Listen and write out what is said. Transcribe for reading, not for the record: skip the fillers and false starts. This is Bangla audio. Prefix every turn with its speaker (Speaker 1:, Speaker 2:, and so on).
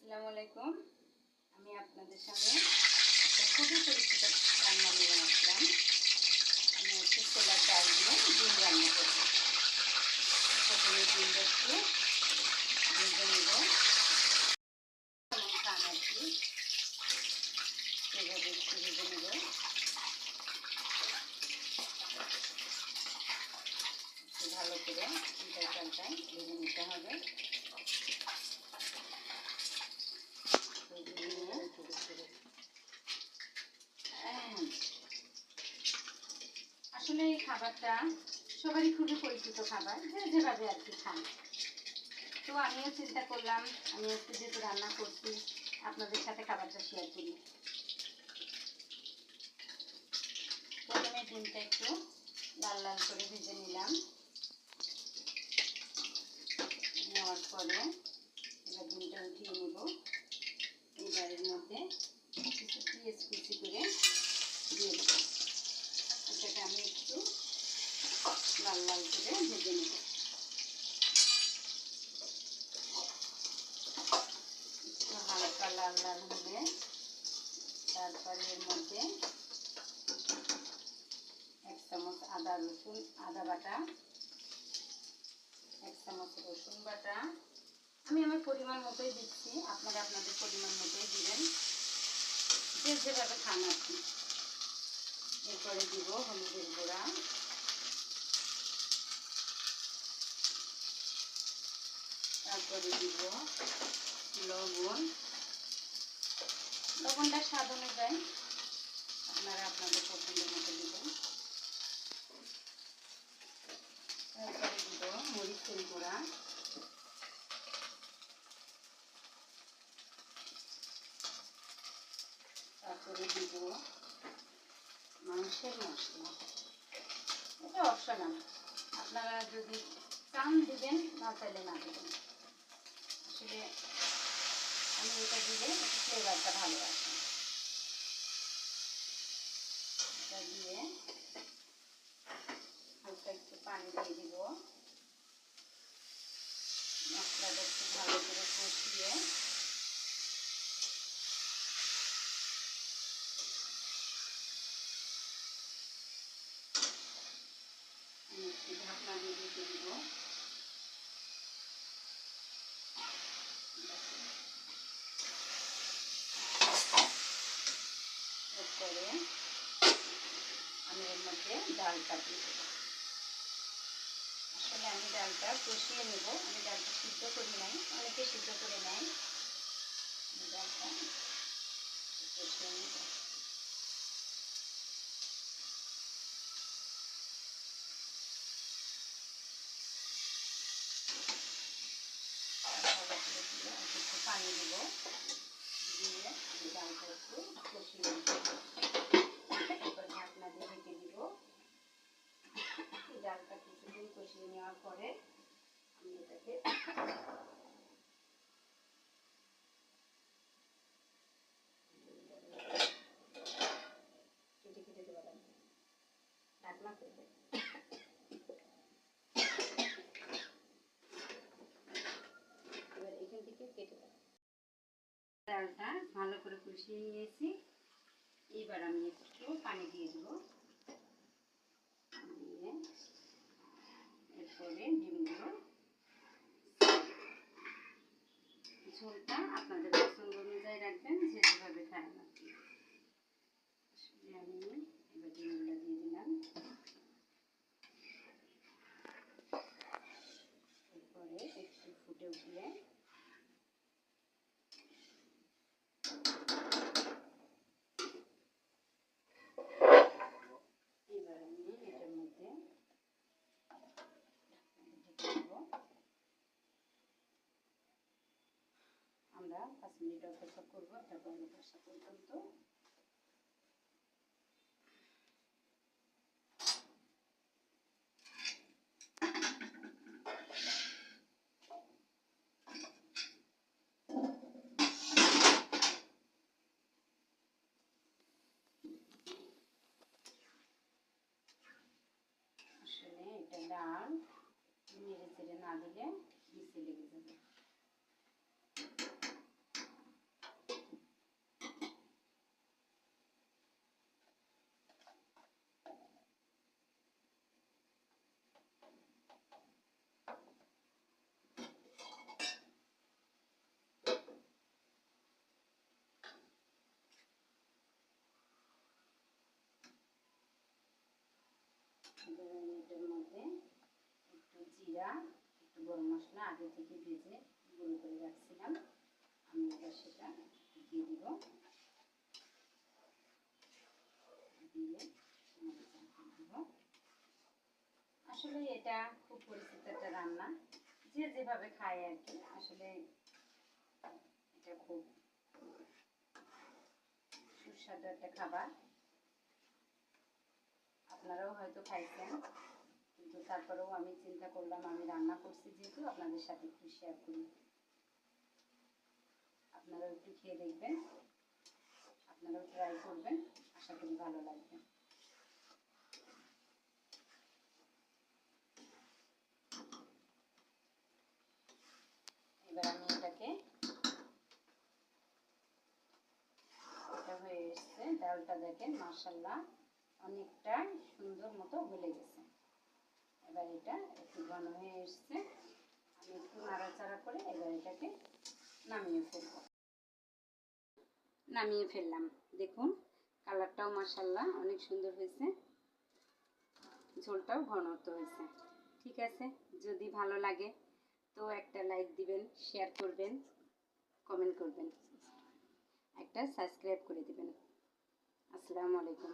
Speaker 1: আসসালামু আলাইকুম। আমি আপনাদের সামনে একটা খুবই পরিচিত রান্না নিয়ে আসলাম। আমি হচ্ছে ছোলার ডাল দিয়ে ডিম রান্না করব। প্রথমে ডিমটা একটু ভেজে নেব, খান আর কি, সেভাবে একটু ভেজে নেব। ভালো করে উল্টায় পাল্টায় ভেজে নিতে হবে। আসলে এই খাবারটা সবারই খুবই পরিচিত খাবার, যে যেভাবে আর কি খান। তো আমিও চিন্তা করলাম আমি একটু যেহেতু রান্না করছি আপনাদের সাথে খাবারটা শেয়ার করি। প্রথমে ডিমটা একটু লাল লাল করে ভেজে নিলাম। নেওয়ার পরে এবার ডিমটা উঠিয়ে নেব। এবার এর মধ্যে কিছু পেঁয়াজ কুচি করে দিয়ে দেবো। এটাকে আমি একটু লাল লাল করে ভেজে নেব। একটু হালকা লাল লাল হলে তারপরে এর মধ্যে 1 চামচ আদা বাটা, 1 চামচ রসুন বাটা। আমি আমার পরিমাণ মতোই দিচ্ছি, আপনারা আপনাদের পরিমাণ মতোই দিবেন, যে যেভাবে খান আপনি। এরপরে দিব হলুদের গুঁড়া, তারপরে দিব লবণটা স্বাদ অনুযায়ী আপনারা আপনাদের পছন্দের মতো দিবেন। তারপরে দিব মরিচের গুঁড়া, তারপরে দিব মাংসের মশলা। এটা অপশনাল, আপনারা যদি চান দিবেন, না চাইলে না দেবেন। আসলে আমি এটা দিলে একটু ফ্লেভারটা ভালো আসে। এটা দিয়ে হালকা একটু পানি দিয়ে দিব। মশলাটা একটু ভালো করে কষিয়ে আমি একটু ঢাকনা দিয়ে রেখে দিব। এরপরে আমি এর মধ্যে ডালটা দিয়ে দেবো। আসলে আমি ডালটা কষিয়ে নেব, আমি ডালটা সিদ্ধ করি নাই, অনেকে সিদ্ধ করে নেয়। আমি ডালটা কষিয়ে নেব। একটু পানি দিব, দিয়ে আমি ডালটা একটু কষিয়ে নেব। এরপর ঢাকনা দিয়ে ঢেকে দিব। ডালটা কিছুদিন কষিয়ে নেওয়ার পরে আমি এটাকে কেটে কেটে দেওয়া লাগবে, ঢাকনা করবে। এবার এখান থেকে কেটে দেবো। ডালটা ভালো করে কষিয়ে নিয়েছি। এবার আমি একটু পানি দিয়ে দেবো, দিয়ে এরপরে ডিমগুলো, ঝোলটা আপনাদের পছন্দ অনুযায়ী রাখবেন, যে যেভাবে খান আপনি। আমি এবার ডিমগুলো দিয়ে দিলাম। এরপরে একটু ফুটে উঠলে এবার আমি এটার মধ্যে আমরা 5 মিনিট অপেক্ষা করবো, এটা বন্ধ কষা পর্যন্ত। আসলে এটা ডাল নেড়ে চেড়ে না দিলে নিচে লেগে যাবে। এবার আমি এটার মধ্যে একটু জিরা, একটু গরম মশলা আগে থেকে ভেজে গুঁড়ো করে রাখছিলাম, আমি এবার সেটা দিয়ে দিব। দিয়ে দিব। আসলে এটা খুব পরিচিত একটা রান্না, যে যেভাবে খায় আর কি। আসলে এটা খুব সুস্বাদু একটা খাবার, আপনারাও হয়তো খাইছেন, কিন্তু তারপরেও আমি চিন্তা করলাম আমি রান্না করছি যেহেতু আপনাদের সাথে একটু শেয়ার করি। আপনারাও একটু খেয়ে দেখবেন, আপনারাও ট্রাই করবেন, আশা করি ভালো লাগবে। এবার আমি এটাকে, এটা হয়ে এসছে, ডালটা দেখেন মাশাআল্লাহ অনেকটা সুন্দর মতো গলে গেছে। এবার এটা একটু ঘন হয়ে এসছে, আমি একটু নাড়াচাড়া করে এবার এটাকে নামিয়ে ফেললাম। দেখুন কালারটাও মাশাআল্লাহ অনেক সুন্দর হয়েছে, ঝোলটাও ঘনত্ব হয়েছে। ঠিক আছে, যদি ভালো লাগে তো একটা লাইক দিবেন, শেয়ার করবেন, কমেন্ট করবেন, একটা সাবস্ক্রাইব করে দিবেন। আসসালামু আলাইকুম।